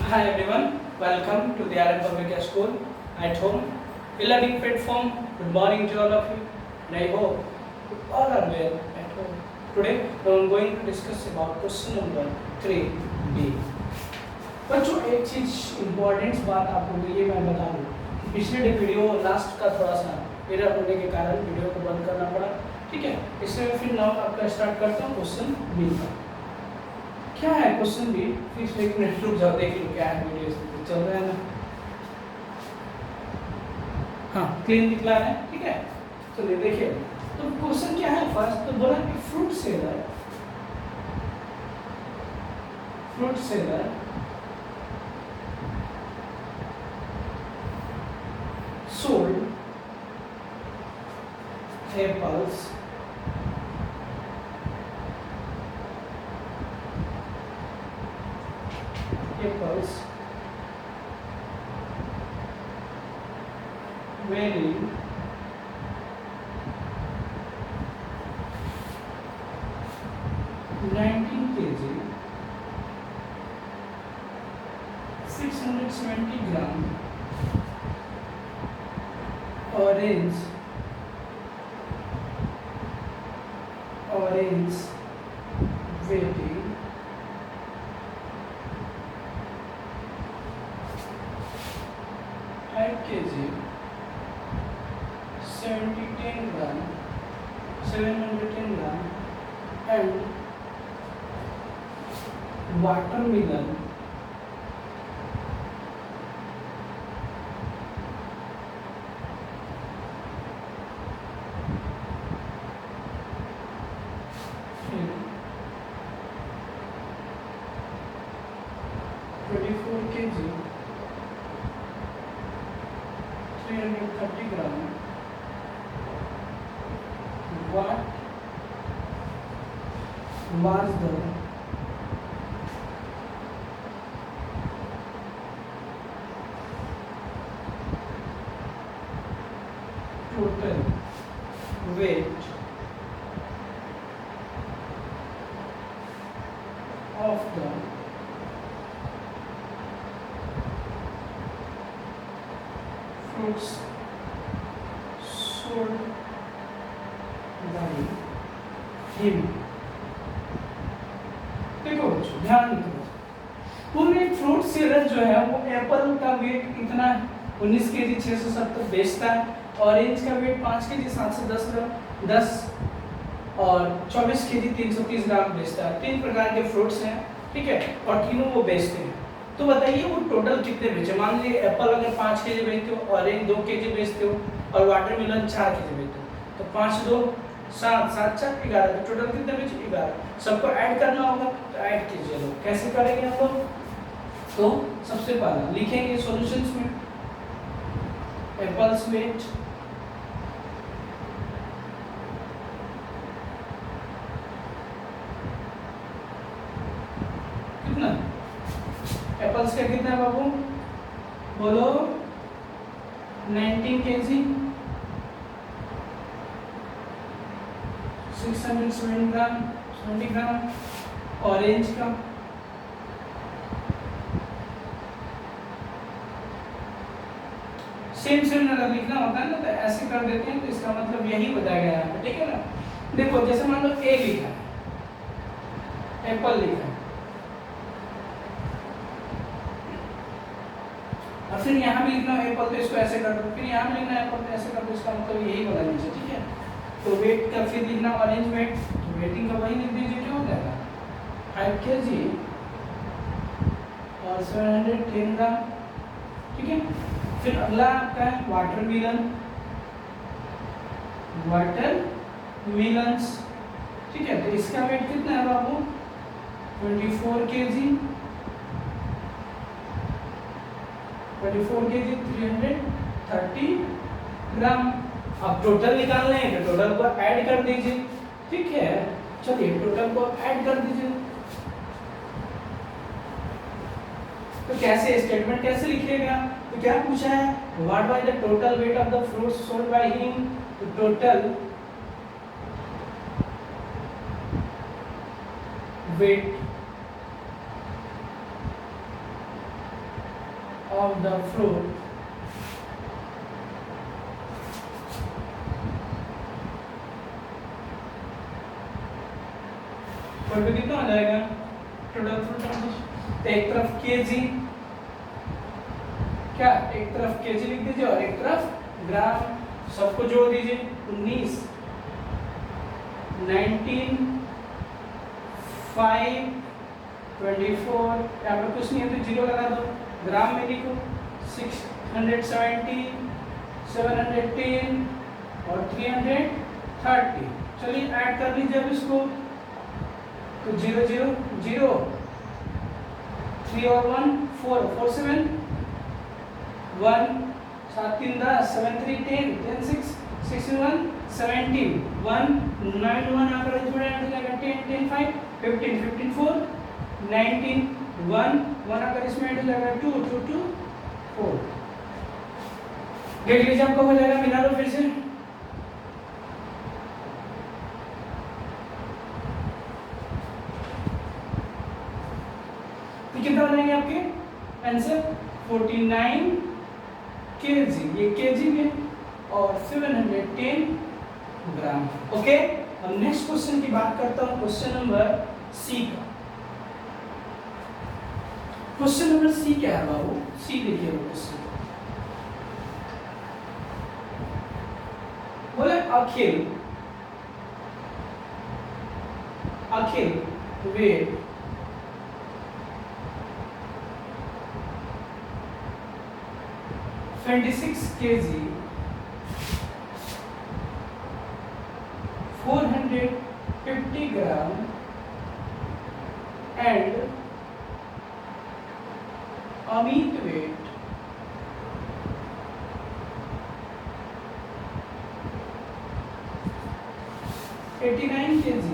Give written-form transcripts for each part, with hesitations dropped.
Hi everyone, welcome to the RM Public School at home. E-learning platform, good morning to all of you. And I hope you all are well at home. Today I am going to discuss about question number 3B. बच्चों एक चीज important बात आपको ये मैं बता दूं कि पिछले वीडियो लास्ट का थोड़ा सा एरर होने के कारण वीडियो को बंद करना पड़ा, ठीक है। इसमें फिर नाउ आपका स्टार्ट करता हूँ क्वेश्चन बी का। क्या है क्वेश्चन बी? फिर एक मिनट रुक जाओ, देख लो क्या है, वीडियो चल रहा है ना। हाँ, क्लीन दिखला रहा है, ठीक है। चलिए देखिए, तो क्वेश्चन क्या है फर्स्ट, तो बोला कि fruit seller sold apples weighing 19 kg, 670 gram, orange weighing 5 kg, 710 gram, 710 gram, and watermelon 24 kg, 330 gram. What was the total weight of the fruits sold by him? देखो बच्चों, ध्यान दो, पूरे फ्रूट सेलर जो है वो एप्पल का वेट इतना 19 केजी 670 बेचता है, ऑरेंज का वेट 5 केजी 710 ग्राम 10 और 24 केजी 330 ग्राम बेचता है। 3 प्रकार के फ्रूट्स हैं, ठीक है, और तीनों वो बेचते हैं। तो बताइए वो टोटल कितने बेचे? मान लीजिए एप्पल अगर 5 केजी बेचते हो, ऑरेंज 2 केजी बेचते हो और वाटरमेलन 4 केजी बेचते हो, तो 5 2 7 7 4 11, तो टोटल कितने बेचे? 11। सबको ऐड करना होगा, तो ऐड कीजिए लोग। कैसे करेंगे हम लोग? तो सबसे पहले लिखेंगे सॉल्यूशंस में एप्पल्स वेट कितना, एप्पल्स का कितना है बाबू? बोलो 19 केजी 670 ग्राम 70 ग्राम, ऑरेंज का सेम अगर लिखना होता है ना तो ऐसे कर देते हैं, तो इसका मतलब यही बताया गया है, ठीक है ना। देखो जैसे मान लो ए लिखा है, एप्पल लिखा है, और फिर यहाँ भी लिखना है एप्पल, तो इसको ऐसे कर दो, फिर यहाँ भी लिखना है एप्पल, तो ऐसे कर दो, इसका मतलब यही बोला नीचे, ठीक है। तो वेट का फिर लिखना ऑरेंज वेट, तो वेटिंग का वही लिख दीजिए, क्या हो जाएगा 5 केजी और 710 ग्राम, ठीक है। फिर अगला आपका है वाटरमेलन, ठीक है, तो इसका वेट कितना है बाबू? 24 केजी 330 ग्राम। अब टोटल निकालना है तो टोटल को ऐड कर दीजिए, ठीक है। चलिए टोटल को ऐड कर दीजिए। तो कैसे स्टेटमेंट कैसे लिखिएगा? तो क्या पूछा है? What was the total weight of the fruits sold by him? तो total weight of the fruit तो कितना हो जाएगा टोटल फ्रूट। एक तरफ केजी, क्या एक तरफ केजी लिख दीजिए और एक तरफ ग्राम, सबको जोड़ दीजिए। 19, 19, 5, 24, यहाँ पर कुछ नहीं है तो जीरो लगा दो। ग्राम में लिखो 670, 710 और 330। चलिए ऐड कर लीजिए अब इसको, तो 0 0 0, 3 और 1 4, 4 7 1, 7 3 10, 7 3 10, 10 6, 6 1 17, 1 9 1 आकर जोड़ा जाएगा 10 10 5, 15 15 4, 19 1 1 आकर इसमें ऐड हो जाएगा 2 2 2 4। देख लीजिए आपको हो जाएगा, मिला लो फिर से। कितना बनेंगे आपके आंसर? 49 केजी, ये केजी में, और 710 ग्राम। ओके, अब नेक्स्ट क्वेश्चन की बात करता हूं, क्वेश्चन नंबर सी का। क्वेश्चन नंबर सी क्या है बाबू? सी देखिए वो क्वेश्चन बोले अखिल wait 26 kg, 450 gram and Amit weight 89 kg,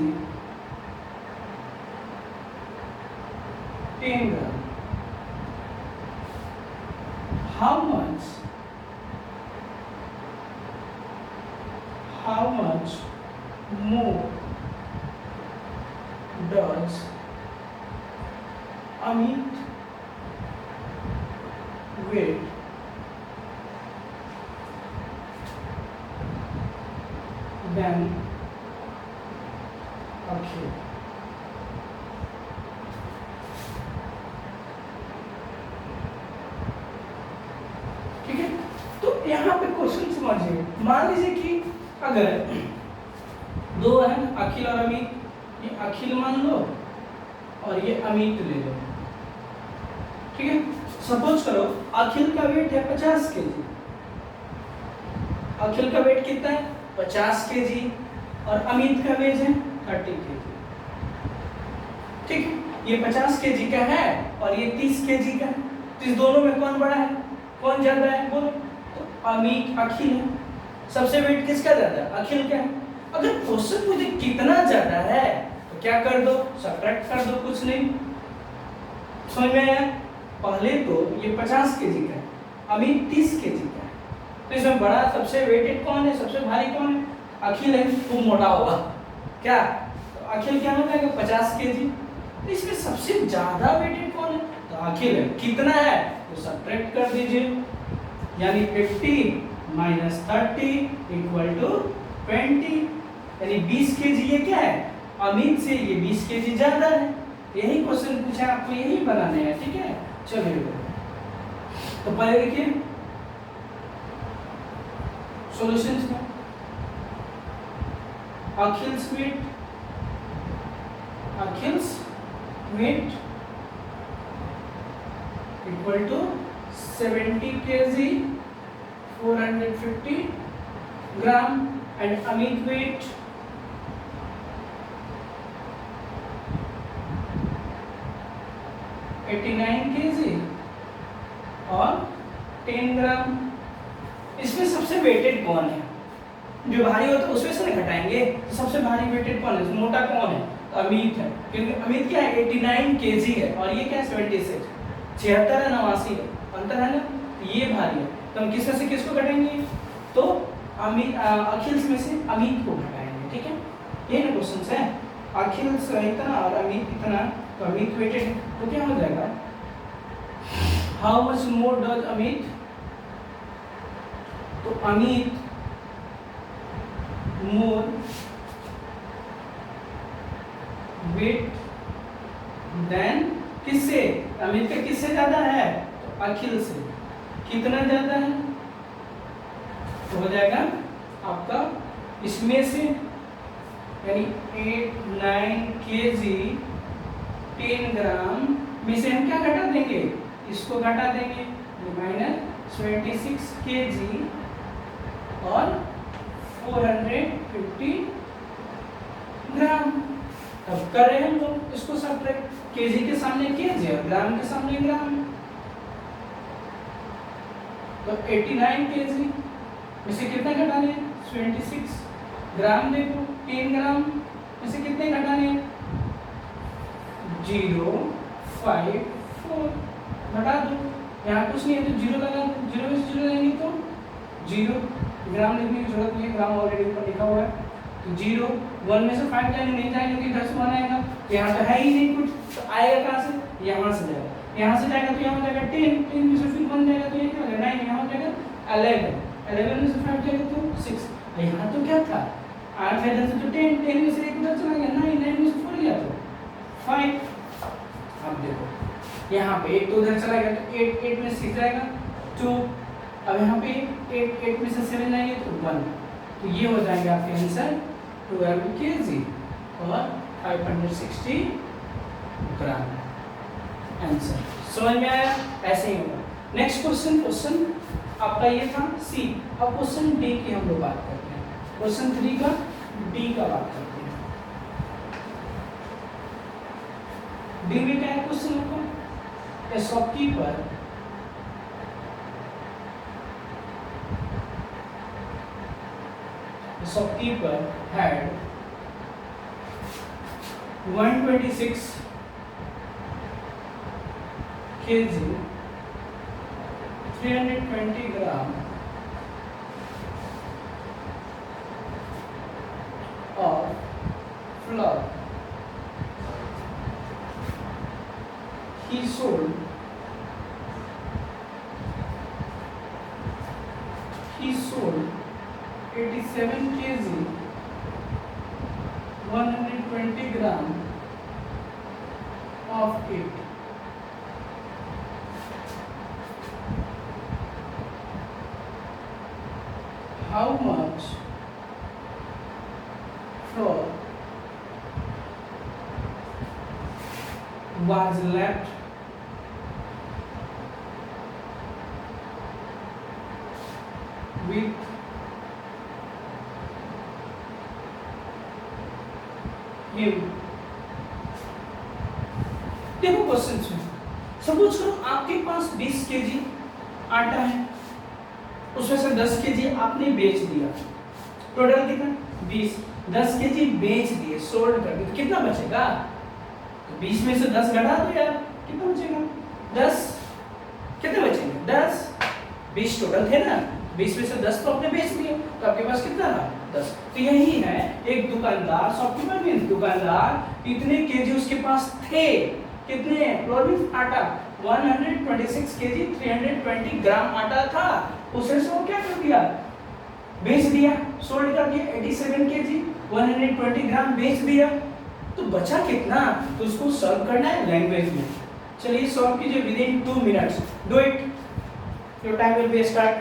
10 gram. How much more does Amit weight than Akhil? ठीक है, तो यहाँ पे क्वेश्चन समझिए। मान लीजिए कि अगर दो है अखिल और अमित, ये अखिल मान लो और ये अमित ले लो, ठीक है। सपोज करो अखिल का वेट है 50 केजी, अखिल का वेट कितना है 50 केजी और अमित का वेट है 30 केजी, ठीक है। ये 50 केजी का है और ये 30 केजी का है, तो इस दोनों में कौन बड़ा है, कौन ज्यादा है बोलो? तो अमित, अखिल है। सबसे वेट किसका ज्यादा है? अखिल का है। अगर क्वेश्चन मुझे कितना ज्यादा है तो क्या कर दो, सब्ट्रैक्ट कर दो, कुछ नहीं। समझ में आया? पहले तो ये 50 केजी का है, अमित 30 केजी का है, तो इसमें बड़ा सबसे वेटेड कौन है, सबसे भारी कौन है? अखिल है। वो मोटा होगा क्या, तो अखिल क्या हो जाएगा 50 केजी। तो इसमें सबसे ज्यादा वेटेड कौन है? तो अखिल है। कितना है तो सब्ट्रैक्ट कर दीजिए, यानी 50 माइनस 30 इक्वल टू 20, यानी 20 केजी। ये क्या है, अमित से ये 20 केजी ज्यादा है। यही क्वेश्चन पूछा आपको, यही बनाने हैं, ठीक है। चलिए तो पहले देखिए सॉल्यूशंस में, Akhil's weight equal to 70 KG 450 gram and Amit weight 89 kg और 10 ग्राम। इसमें सबसे वेटेड कौन है? जो भारी होता है उसमें से ना घटाएंगे, तो सबसे भारी वेटेड कौन है, मोटा कौन है? तो अमित है, क्योंकि अमित क्या है 89 केजी है और ये क्या है 76, 76 है 89 है, अंतर है ना। ये भारी है, तो हम किसमें से किसको घटाएंगे? तो अमित, अखिल में से अमित को घटाएंगे, ठीक है। ये ना क्वेश्चन है, अखिल इतना और अमित इतना, तो अमित वेटेड है, तो क्या हो जाएगा how much more does Amit, तो अमित मोर वेट देन, किससे, अमित का किससे ज्यादा है, तो अखिल से। कितना ज्यादा है, तो हो जाएगा आपका इसमें से, यानी 8-9 kg 10 ग्राम में से हम क्या घटा देंगे, इसको घटा देंगे, -26 kg और 450 ग्राम। अब कर रहे हैं हम लोग इसको सब्ट्रैक्ट, केजी के सामने केजी और ग्राम के सामने ग्राम, तो 89 केजी में से कितना घटाने हैं, 26 ग्राम। देखो 10 ग्राम में से कितने घटाने हैं, 054 घटा दो, यहाँ कुछ नहीं है तो 0 लगा दो, 0 में से 0 लेंगे तो 0, ग्राम लिखने की जरूरत नहीं है, ग्राम ऑलरेडी ऊपर लिखा हुआ है, तो 0, 1 में से 5 जाएंगे, नहीं जाएंगे क्योंकि 10 1 आएगा, तो यहाँ तो है ही नहीं कुछ, तो आएगा कहाँ से, यहाँ से जाएगा, यहाँ से जाएगा तो यहाँ हो जाएगा 10, 10 में से फिर 1 जाएगा तो ये क्या हो जाएगा 9, यहाँ हो जाएगा 11, 11 में से 5 जाएगा तो 6, यहाँ तो क्या था 8 है 10 तो 10, 10 में से 1 उधर चला गया 9, 9 में से 4 गया तो 5। अब देखो यहाँ पे 1 तो उधर चला गया तो 8, 8 में से 6 जाएगा 2, अब यहाँ पे 8, 8 में से 7 जाएंगे तो 1, तो ये हो जाएगा आपके आंसर 12 kg और 560 ग्राम आंसर। समझ में आया, ऐसे ही होगा। नेक्स्ट क्वेश्चन, क्वेश्चन आपका ये था सी। अब क्वेश्चन डी की हम लोग बात करते हैं, क्वेश्चन 3 का डी का बात करते हैं। डी में क्या है क्वेश्चन आपका, ए shopkeeper shopkeeper had 126 kg 320 gram of flour. He sold 87 kg 120 gram of it. How much flour was left with him? देखो क्वेश्चन सुनो, सपोज करो आपके पास 20 केजी आटा है, उसमें से 10 केजी आपने बेच दिया, टोटल कितना 20, 10 केजी बेच दिए, सोल्ड कर दिए, तो कितना बचेगा, तो 20 में से 10 घटा दो यार, कितना बचेगा 10, कितने बचेंगे 10, 20 टोटल थे ना, 20 में से 10 तो आपने बेच दिए, तो आपके पास कितना रहा 10। तो यही है, एक दुकानदार, शॉपकीपर मींस दुकानदार, इतने केजी उसके पास थे, कितने फ्लोर आटा 126 केजी 320 ग्राम आटा था, उसे से वो क्या कर दिया, बेच दिया, सोल्ड कर दिया, 87 केजी 120 ग्राम बेच दिया, तो बचा कितना, तो उसको सॉल्व करना है लैंग्वेज में। चलिए सॉल्व कीजिए with in 2 minutes, do it, your time will be start.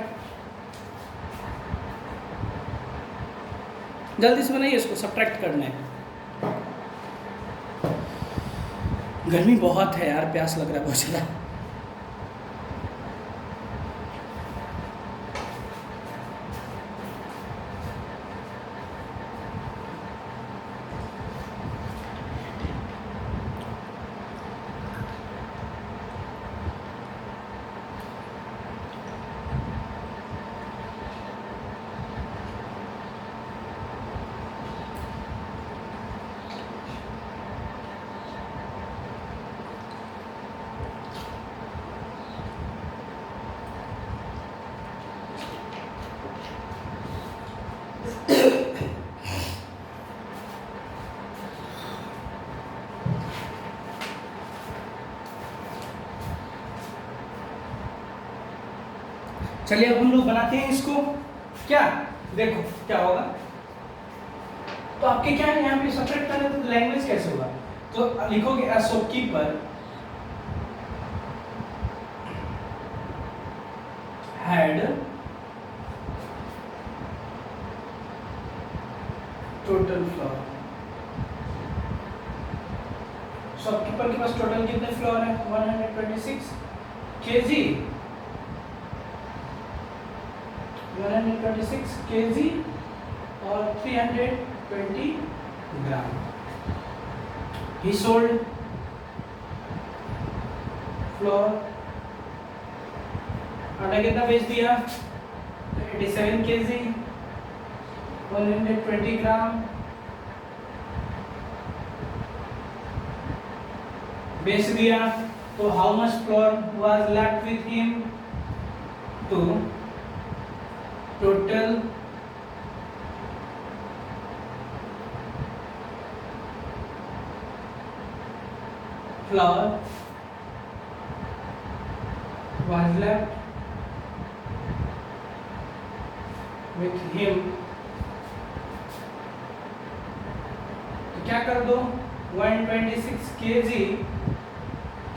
जल्दी से बनाइए, इसको सब्ट्रैक्ट करना है। गर्मी बहुत है यार, प्यास लग रहा है बहुत ज़्यादा। चलिए अब हम लोग बनाते हैं इसको। क्या देखो क्या होगा, तो आपके क्या है यहाँ पे सब्ट्रैक्ट करना है तो लैंग्वेज कैसे होगा, तो लिखोगे a shopkeeper had total floor। Shopkeeper के पास टोटल कितने फ्लोर है 126 केजी, 126 केजी और 320 ग्राम। He sold फ्लोर, आटा कितना बेच दिया 87 केजी 120 ग्राम बेच दिया। तो how much flour was left with him, तो total flour was left with him। तो क्या कर दो 126 केजी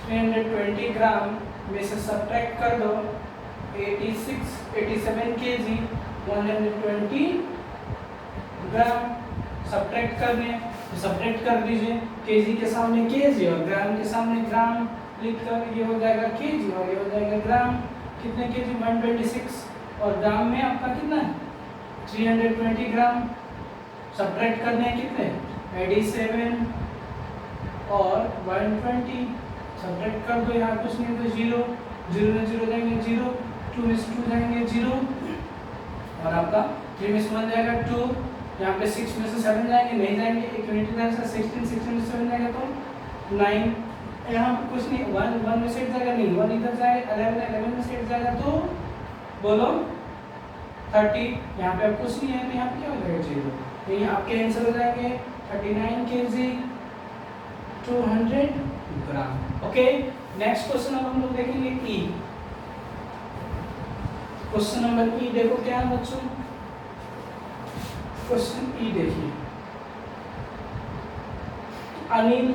320 ग्राम में से सब्ट्रैक्ट कर दो 87 केजी 120 ग्राम सब्ट्रैक्ट करने, तो सब्ट्रैक्ट कर दीजिए, केजी के सामने केजी और ग्राम के सामने ग्राम लिख कर ये हो जाएगा केजी और ये हो जाएगा ग्राम। कितने केजी 126 और ग्राम में आपका कितना है 320 ग्राम। सब्ट्रैक्ट करने हैं कितने 87 और 120, सब्ट्रैक्ट कर दो, यहाँ कुछ नहीं तो जीरो, जीरो में जीरो जाएंगे जीरो, 2 में से 2 जाएंगे जीरो और आपका 3 में से 1 जाएगा 2, यहाँ पे 6 में से 7 जाएंगे नहीं जाएंगे, एक यूनिट का आंसर 16, 16 में से 7 जाएगा तो 9, यहाँ पे कुछ नहीं 1 में से 8 जाएगा नहीं, 1 इधर जाएगा 11 में से 8 जाएगा तो बोलो 30, यहाँ पे अब कुछ नहीं है तो यहाँ पे क्या हो जाएगा जीरो, तो ये आपके आंसर हो जाएंगे 39 केजी 200 ग्राम। ओके, नेक्स्ट क्वेश्चन अब हम लोग देखेंगे ई। क्वेश्चन नंबर ई देखो क्या है बच्चों, क्वेश्चन ई देखिए, अनिल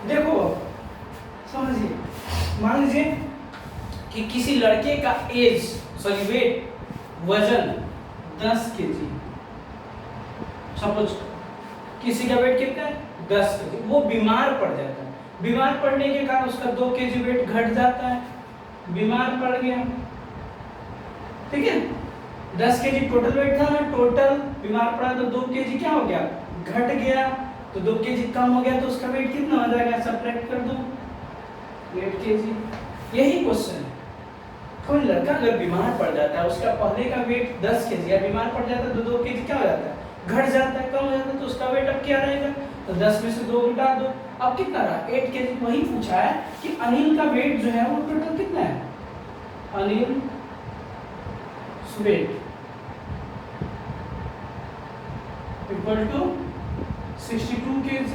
देखो समझिए, मान लीजिए कि किसी लड़के का एज सॉरी वेट वजन 10 केजी, सपोज किसी का वेट कितना है 10 केजी, वो बीमार पड़ जाता है, बीमार पड़ने के कारण उसका 2 केजी वेट घट जाता है, बीमार पड़ गया, ठीक है 10 केजी टोटल वेट था ना, टोटल बीमार पड़ा तो 2 केजी क्या हो गया घट गया, तो 2 केजी कम हो गया तो उसका वेट कितना हो जाएगा, सब्ट्रैक्ट कर दो 8 केजी। यही क्वेश्चन है, कोई लड़का अगर बीमार पड़ जाता है, उसका पहले का वेट 10 केजी या बीमार पड़ जाता है तो 2 केजी क्या हो जाता है घट जाता है, कम हो जाता है, तो उसका वेट अब क्या रहेगा, तो 10 में से 2 घटा दो, अब कितना रहा 8 केजी। वही पूछा है कि अनिल का वेट जो है वो टोटल कितना है, Anil weight equal to 62 kg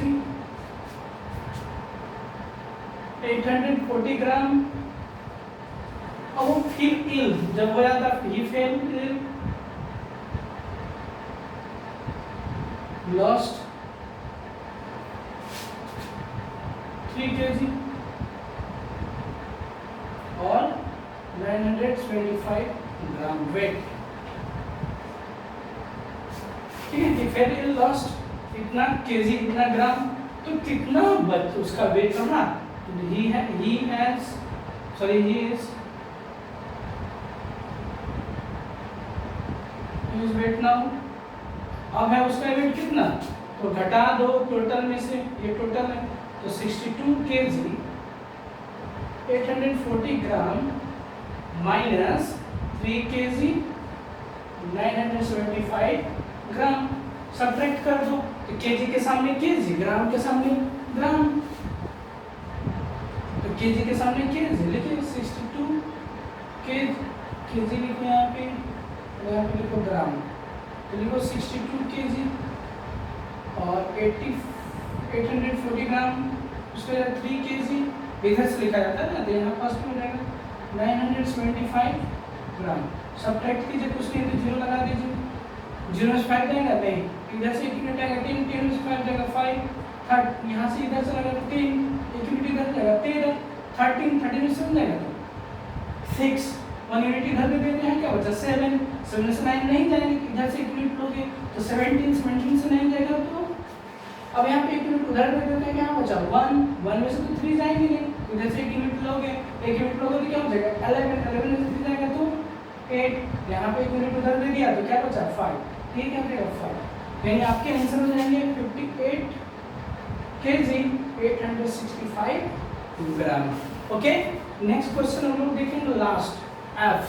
840 gram. अब वो फील इल जब हो जाता ही फेल इल, लॉस्ट 3 kg और 925 ग्राम वेट, ठीक है, फेल इल लॉस्ट इतना केजी इतना ग्राम, तो कितना उसका वेट बढ़ा, ही इज वेट नाउ। अब है उसका वेट कितना, तो घटा दो टोटल में से, ये टोटल है तो 62 kg 840 ग्राम माइनस 3 kg 975 ग्राम, सब्ट्रैक्ट कर दो, तो केजी के सामने केजी, ग्राम के सामने ग्राम, तो केजी के सामने केजी लिखिए 62 केजी लिखो यहाँ पे, और यहाँ पे लिखो ग्राम, तो लिखो 62 केजी और 840 ग्राम, उसके 3 केजी इधर से लिखा जाता है ना, तो यहाँ पास में रहेगा 975 ग्राम, सब्ट्रैक्ट कीजिए, कुछ नहीं तो जीरो लगा दीजिए, 0 से 5 जाएगा नहीं, इधर से 1 यूनिट आएगा 3, 10 से 5 जाएगा 5, 3 यहाँ से इधर से लगा 3, 1 यूनिट इधर जाएगा 13, 13 में 7 जाएगा तो 6, 1 यूनिट इधर दे देते हैं, क्या बचा 7, 7 से 9 नहीं जाएंगे, इधर से 1 यूनिट लोगे तो 17 से 9 जाएगा, तो अब यहाँ पे 1 यूनिट उधर दे देते हैं, क्या बचा 1 में से तो 3 जाएंगे नहीं, इधर से 1 यूनिट लोगे, 1 यूनिट लोगे तो क्या हो जाएगा 11 में से 3 जाएगा तो 8, यहाँ पे 1 यूनिट उधर दे दिया तो क्या बचा 5, ठीक है 5, यानी आपके आंसर हो जाएंगे 58 kg 865 ग्राम। ओके, नेक्स्ट क्वेश्चन हम लोग देखेंगे last, F।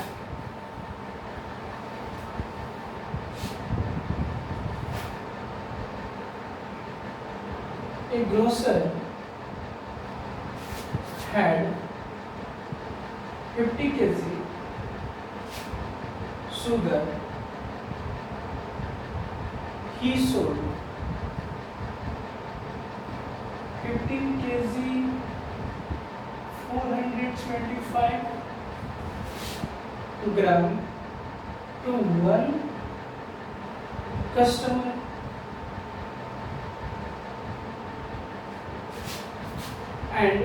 A grocer had 50 kg sugar. He sold 15 kg 425 gram to one customer and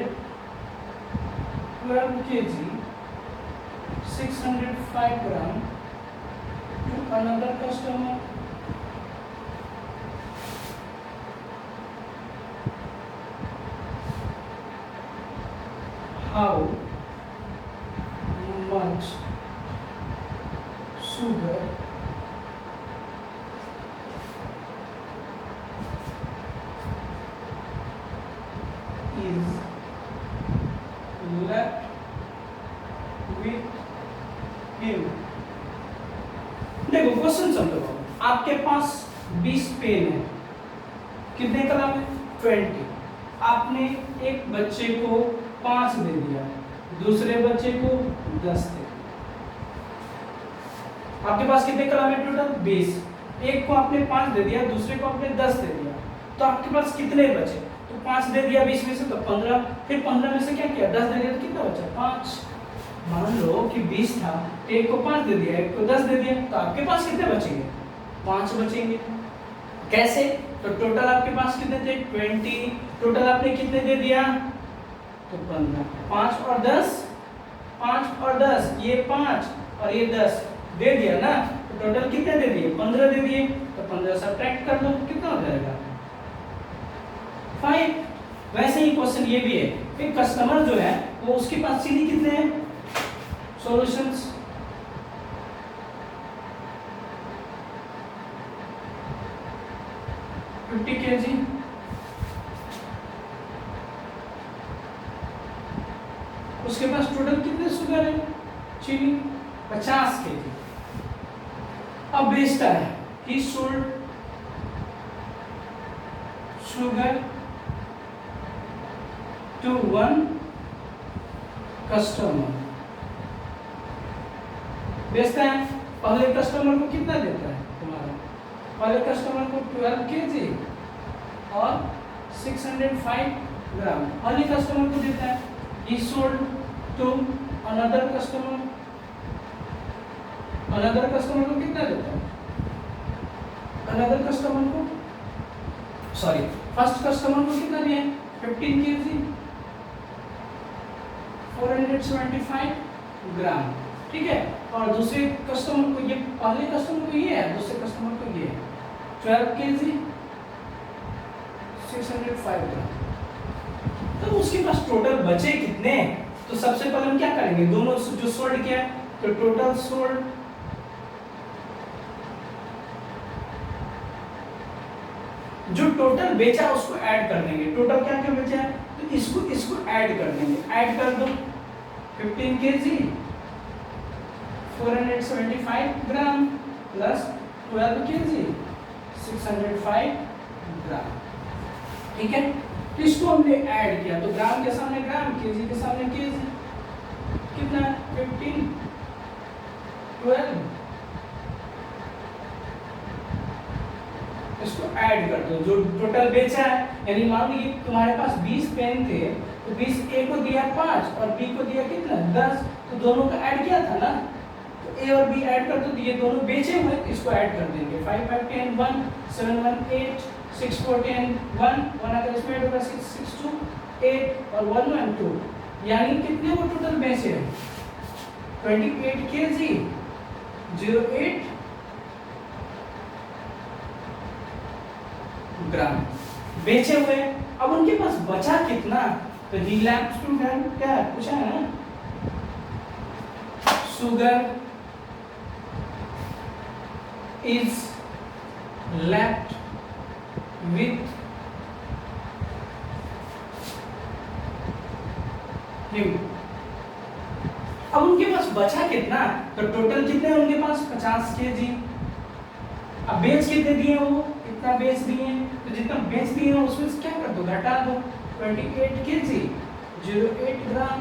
12 kg 605 gram to another customer. How much sugar is left with him? देखो question समझो, आपके पास 20 pen है, कितने कलम है 20, आपने एक बच्चे को 5 दे दिया, दूसरे बच्चे को 10 दे दिया, आपके पास कितने कलम है टोटल 20, एक को आपने 5 दे दिया, दूसरे को आपने 10 दे दिया, तो आपके पास कितने बचे, तो 5 दे दिया 20 में से तो 15, फिर 15 में से क्या किया 10 दे दिया तो कितना बचा 5। मान लो कि 20 था, एक को 5 दे दिया, एक को 10 दे दिया, तो आपके पास कितने बचेंगे 5 बचेंगे। कैसे, तो टोटल आपके पास कितने थे 20, टोटल आपने कितने दे दिया तो 15, 5 और 10, 5 और 10, ये 5 और ये 10 दे दिया ना, तो टोटल कितने दे दिए 15 दे दिए, तो 15 सब्ट्रैक्ट कर दो, कितना हो जाएगा 5। वैसे ही क्वेश्चन ये भी है, एक कस्टमर जो है वो उसके पास चीनी कितने हैं, सॉल्यूशंस 50 kg, उसके पास टोटल कितने शुगर है चीनी 50 kg। अब बेचता है, he sold sugar to one customer, बेचता है, पहले कस्टमर को कितना देता है तुम्हारा, पहले कस्टमर को 12 kg और 605 ग्राम पहले कस्टमर को देता है, he sold to another customer, another customer को कितना देता है, another customer को सॉरी फर्स्ट कस्टमर को कितना दिया है 15 kg 475 ग्राम, ठीक है, और दूसरे कस्टमर को, ये पहले कस्टमर को ये है, दूसरे कस्टमर को ये है 12 kg 605 ग्राम। तो उसके पास टोटल बचे कितने? तो सबसे पहले हम क्या करेंगे, दोनों जो सोल्ड किया तो टोटल सोल्ड जो टोटल बेचा उसको ऐड कर देंगे। टोटल क्या क्या बेचा है तो इसको ऐड कर देंगे। ऐड कर दो 15 kg 475 ग्राम प्लस 12 kg 605 ग्राम। ठीक है, तो इसको हमने ऐड किया तो ग्राम के सामने ग्राम, केजी के सामने केजी, कितना 15 12, इसको ऐड कर दो जो टोटल बेचा है। यानी मान लीजिए तुम्हारे पास 20 पेन थे तो 20 ए को दिया 5 और बी को दिया कितना 10, तो दोनों का ऐड किया था ना, तो ए और बी ऐड कर दो तो ये दोनों बेचे हुए इसको ऐड कर देंगे। 5 5 10 1 7 1 8 6 4 10 1 1 अगर इसमें ऐड होगा 6 6 2 8 और 1 1 2, यानी कितने वो टोटल बेचे हैं 28 kg 08 ग्राम बेचे हुए। अब उनके पास बचा कितना, तो ही लेफ्ट टू क्या पूछा है ना, sugar is left with him. अब उनके पास बचा कितना, तो टोटल कितने हैं उनके पास 50 kg। अब बेच कितने दिए वो, कितना बेच दिए, तो जितना बेच दिए हैं उसमें से क्या कर दो घटा दो 28 kg 08 ग्राम।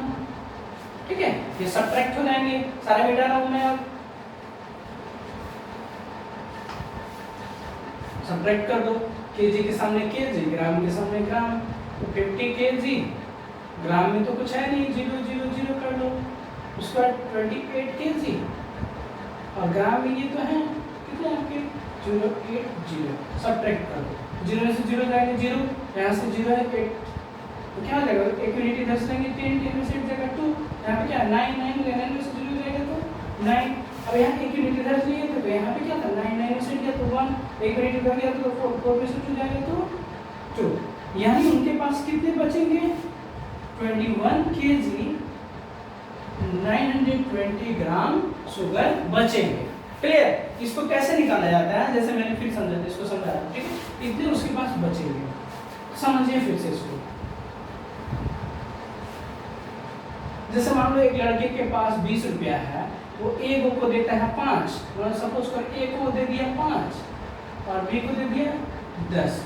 ठीक है, ये सब्ट्रैक्ट हो जाएंगे, सारे मिटा रहा हूं मैं। अब सब्ट्रैक्ट कर दो, केजी के सामने केजी, ग्राम के सामने ग्राम, तो 50 kg ग्राम में तो कुछ है नहीं, 0 0 0 कर लो, उसके बाद 28 kg और ग्राम में ये तो है कितने आपके 0 8 0, सब्ट्रैक्ट कर दो, 0 में से 0 जाएगा 0, यहाँ से 0 है 8, तो क्या हो जाएगा इक्विलिटी 10 लेंगे 10 10 में से 8 जाएगा 2, यहाँ पे क्या 9 9 9 में से 0 जाएगा तो 9। अब यहाँ इक्विलिटी 10 लिए थे तो यहाँ पे क्या था 9 9 में से गया तो 1, इक्विलिटी कर दिया तो 4 4 में से 2 जाएगा तो 2, यानी उनके पास कितने बचेंगे 21 kg 920 ग्राम शुगर बचेंगे। क्लियर, इसको कैसे निकाला जाता है, जैसे मैंने फिर समझा था, इसको समझाया, ठीक है, इतने उसके पास बचेंगे, समझिए फिर से इसको। जैसे मान लो एक लड़के के पास 20 रुपया है, वो ए को देता है 5, सपोज कर ए को दे दिया 5 और बी को दे दिया 10,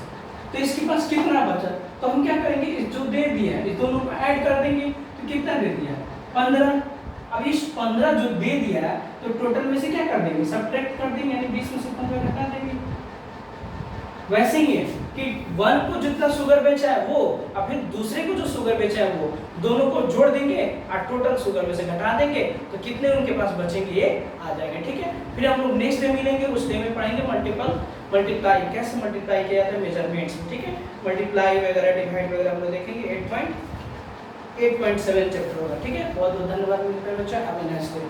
तो इसके पास कितना बचा, तो हम क्या करेंगे जो दे दिया इस दोनों को ऐड कर देंगे, तो कितना दे दिया 15। अब इस 15 जो दे दिया तो टोटल में से क्या कर देंगे सब्ट्रैक्ट कर देंगे, यानी 20 में से 15 घटा देंगे। वैसे ही है कि 1 को जितना शुगर बेचा है वो और फिर दूसरे को जो शुगर बेचा है वो दोनों को जोड़ देंगे और टोटल शुगर में से घटा देंगे, तो कितने उनके पास बचेंगे ये आ जाएगा। ठीक है, फिर हम लोग नेक्स्ट डे मिलेंगे, उस डे में पढ़ेंगे मल्टीप्लाई कैसे मल्टीप्लाई किया जाता है मेजरमेंट्स में। ठीक है, मल्टीप्लाई वगैरह डिवाइड वगैरह हम लोग देखेंगे 8.7 चैप्टर होगा। ठीक है, बहुत बहुत धन्यवाद मिलते हैं बच्चा, हैव अ नाइस डे।